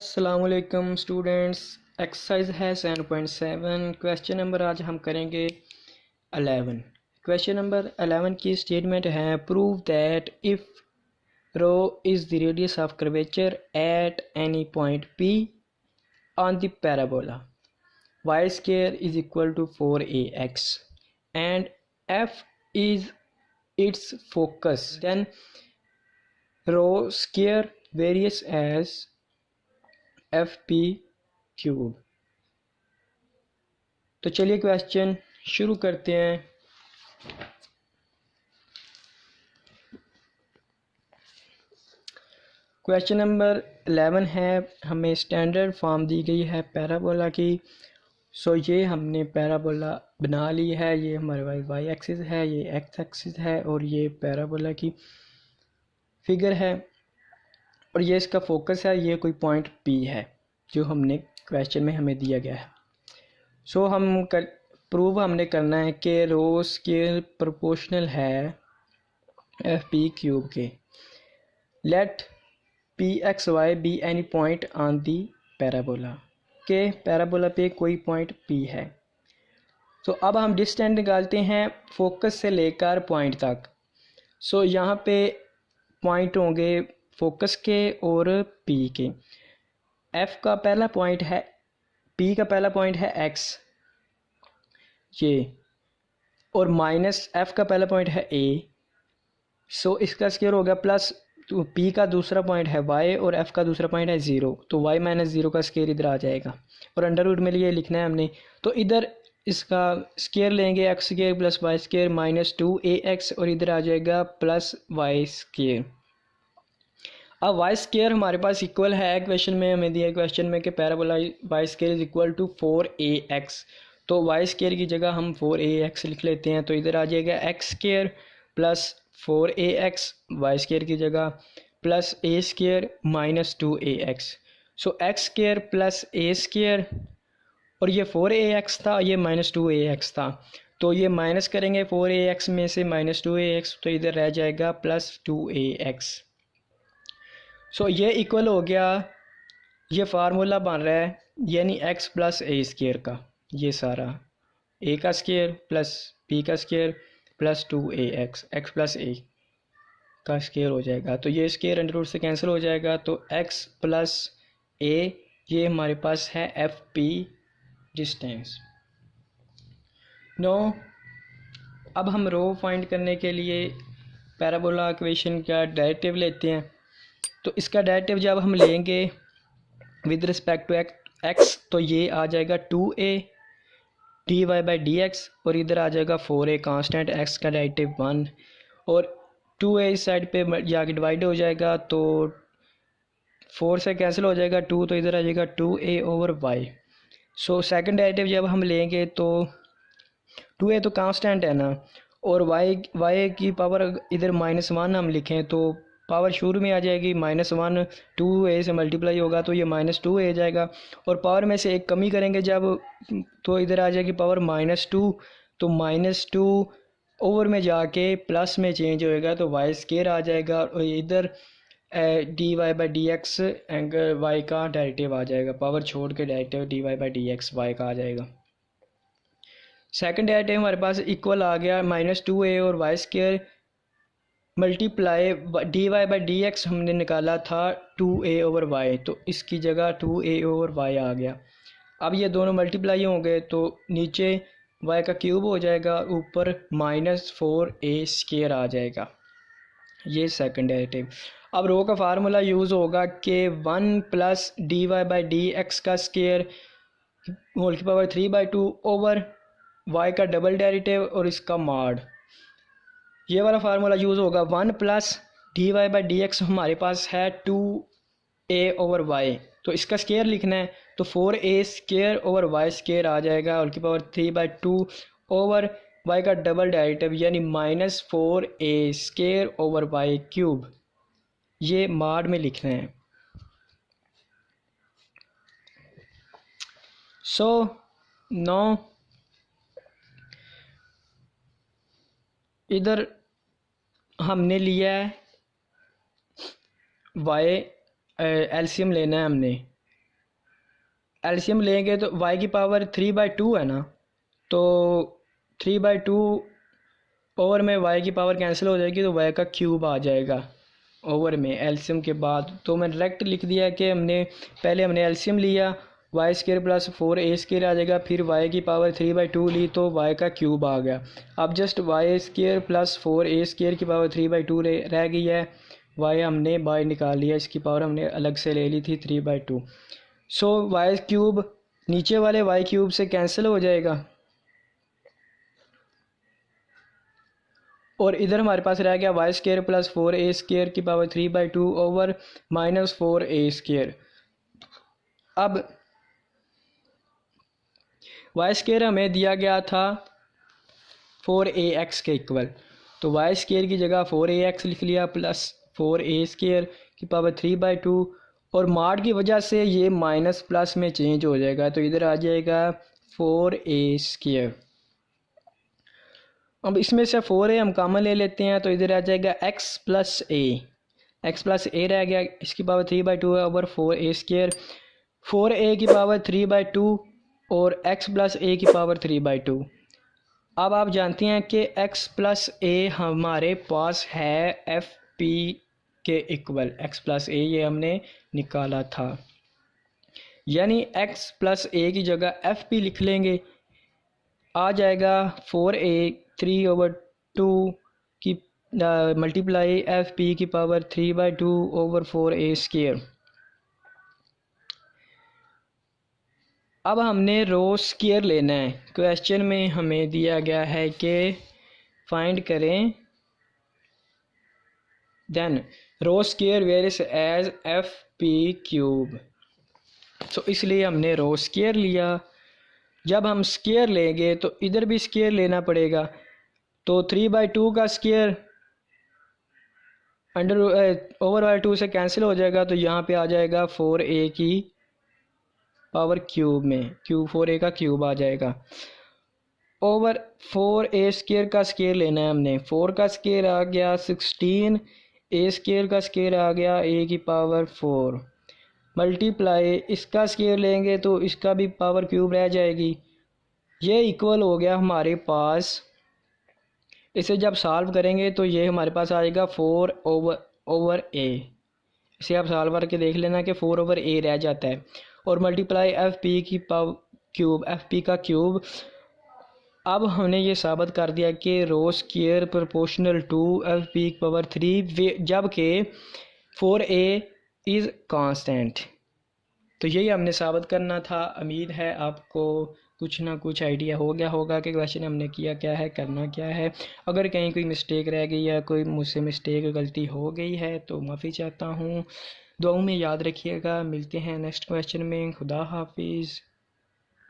अस्सलामुअलैकुम students. Exercise है 7.7। Question number आज हम करेंगे 11। क्वेश्चन नंबर 11 की स्टेटमेंट है prove that if rho is the radius of curvature at any point P on the parabola Y square is equal to 4ax and f is its focus, then rho square varies as F P cube. तो चलिए question शुरू करते हैं। Question number 11 है, हमें standard form दी गई है parabola की। ये हमने पैराबोला बना ली है। ये हमारे वाई एक्सिस है, ये एक्स एक्सिस है और ये पैराबोला की फिगर है और ये इसका फोकस है। ये कोई पॉइंट पी है जो हमने क्वेश्चन में हमें दिया गया है। प्रूव हमने करना है कि रो स्केल प्रोपोर्शनल है एफ पी क्यूब के। Let P X Y be any point on the parabola के पैराबोला पे कोई पॉइंट पी है। तो अब हम डिस्टेंस निकालते हैं फोकस से लेकर पॉइंट तक। यहाँ पे पॉइंट होंगे फोकस के और पी के। एफ का पहला पॉइंट है, पी का पहला पॉइंट है एक्स ये, और माइनस एफ का पहला पॉइंट है ए। इसका स्क्वायर हो गया प्लस तो पी का दूसरा पॉइंट है वाई और एफ का दूसरा पॉइंट है ज़ीरो, तो वाई माइनस ज़ीरो का स्क्वायर इधर आ जाएगा और अंडर रूट में लिए लिखना है हमने। तो इधर इसका स्क्वायर लेंगे X square plus Y square minus 2ax और इधर आ जाएगा प्लस वाई स्क्वायर। अब वाई स्क्वायर हमारे पास इक्वल है, क्वेश्चन में हमें दिया क्वेश्चन में कि parabola Y square is equal to 4ax। तो वाई स्क्वायर की जगह हम 4ax लिख लेते हैं। तो इधर आ जाएगा x square plus 4ax, y square की जगह plus a square minus 2ax। X square plus a square और ये 4ax था, ये माइनस 2ax था। तो ये माइनस करेंगे 4ax में से माइनस 2ax, तो इधर रह जाएगा प्लस 2ax। ये इक्वल हो गया, ये फार्मूला बन रहा है यानी x प्लस ए स्क्वायर का। ये सारा a का स्क्वायर प्लस b का square plus 2ax, x plus a का स्क्वायर हो जाएगा। तो ये स्क्वायर अंडर रूट से कैंसिल हो जाएगा। तो x प्लस a ये हमारे पास है एफ पी डिस्टेंस। नो अब हम रो फाइंड करने के लिए पैराबोला इक्वेशन का डेरिवेटिव लेते हैं। तो इसका डेरिवेटिव जब हम लेंगे विद रिस्पेक्ट टू एक्स तो ये आ जाएगा 2a D Y by D X और इधर आ जाएगा 4a कांस्टेंट, x का डेरिवेटिव 1 और 2a इस साइड पे जाके डिवाइड हो जाएगा तो 4 से कैंसिल हो जाएगा 2, तो इधर आ जाएगा 2a over Y. Second derivative जब हम लेंगे तो 2a तो कांस्टेंट है ना, और y की पावर इधर -1 हम लिखें तो पावर शुरू में आ जाएगी -1, 2a से मल्टीप्लाई होगा तो ये -2a जाएगा और पावर में से एक कमी करेंगे जब तो इधर आ जाएगी पावर -2, तो -2 ओवर में जाके प्लस में चेंज होएगा तो वाई स्क्वायर आ जाएगा और इधर D Y by D X angle Y का डेरिवेटिव आ जाएगा। पावर छोड़ के derivative D Y by D X Y का आ जाएगा। सेकंड डेरिवेटिव हमारे पास इक्वल आ गया -2a और y square multiply d Y by D x हमने निकाला था 2a ओवर वाई, तो इसकी जगह 2a ओवर वाई आ गया। अब ये दोनों मल्टीप्लाई हो गए तो नीचे y का क्यूब हो जाएगा, ऊपर -4a स्क्वायर आ जाएगा। ये सेकंड डेरिवेटिव। अब रो का फार्मूला यूज़ होगा कि 1 plus d Y by D x का स्क्वायर होल की पावर 3/2 ओवर y का डबल डेरिवेटिव और इसका मॉड। ये वाला फार्मूला यूज़ होगा 1 plus d Y by D x हमारे पास है 2a ओवर वाई, तो इसका स्क्वायर लिखना है तो 4a square over y square आ जाएगा और की पावर 3/2 ओवर y का डबल डेरिवेटिव यानी -4a square over y cube. ये मॉड में लिखना है। नो इधर हमने लिया है वाई एलसीएम लेना है हमने, एलसीएम लेंगे तो y की पावर 3/2 है ना, तो 3/2 ओवर में y की पावर कैंसिल हो जाएगी तो y का क्यूब आ जाएगा ओवर में एलसीएम के बाद। तो मैंने डायरेक्ट लिख दिया कि पहले हमने एलसीएम लिया, y square plus 4a square आ जाएगा, फिर y की पावर 3/2 ली तो y का क्यूब आ गया। अब just y square plus 4a square की पावर 3/2 रह गई है, y हमने बाय निकाल लिया, इसकी पावर हमने अलग से ले ली थी 3/2। सो वाई क्यूब नीचे वाले y क्यूब से कैंसिल हो जाएगा और इधर हमारे पास रह गया y square plus 4a square की पावर 3/2 ओवर -4a स्केयर। अब वाई स्केयर हमें दिया गया था 4ax के इक्वल, तो वाई स्केयर की जगह 4ax लिख लिया प्लस 4a स्केयर की पावर 3/2 और माड की वजह से ये माइनस प्लस में चेंज हो जाएगा, तो इधर आ जाएगा 4a स्केयर। अब इसमें से 4a हम कॉमन ले लेते हैं तो इधर आ जाएगा x प्लस a रह गया, इसकी पावर 3/2 है ओवर 4a स्केयर, 4a की पावर 3/2 और x प्लस a की पावर 3/2। अब आप जानते हैं कि x प्लस a हमारे पास है एफ पी के इक्वल, x प्लस a ये हमने निकाला था, यानी x प्लस a की जगह एफ पी लिख लेंगे, आ जाएगा 4a 3/2 की मल्टीप्लाई एफ पी की पावर 3/2 ओवर 4a स्केयर। अब हमने रो स्केयर लेना है। क्वेश्चन में हमें दिया गया है कि फाइंड करें then rho square varies as f P cube, तो इसलिए हमने रो स्केयर लिया। जब हम स्केयर लेंगे तो इधर भी स्केयर लेना पड़ेगा, तो 3/2 का स्केयर अंडर ओवर 2 से कैंसिल हो जाएगा, तो यहाँ पे आ जाएगा 4a की पावर क्यूब में, 4a का क्यूब आ जाएगा ओवर 4a स्केयर का स्केयर लेना है हमने। 4 का स्केयर आ गया 16, a स्केयर का स्केयर आ गया a की पावर 4 मल्टीप्लाई इसका स्केयर लेंगे तो इसका भी पावर क्यूब रह जाएगी। ये इक्वल हो गया हमारे पास, इसे जब सॉल्व करेंगे तो ये हमारे पास आएगा 4 ओवर a। इसे आप सॉल्व करके देख लेना कि 4 ओवर a रह जाता है और मल्टीप्लाई एफ पी की पावर क्यूब, एफ पी का क्यूब। अब हमने ये साबित कर दिया कि rho square proportional to f p power 3 जबकि 4a इज़ कांस्टेंट। तो यही हमने साबित करना था। उम्मीद है आपको कुछ ना कुछ आइडिया हो गया होगा कि क्वेश्चन हमने किया क्या है, करना क्या है। अगर कहीं कोई मिस्टेक रह गई है, कोई मुझसे मिस्टेक गलती हो गई है तो माफ़ी चाहता हूँ। दुआओं में याद रखिएगा। मिलते हैं नेक्स्ट क्वेश्चन में। खुदा हाफिज़।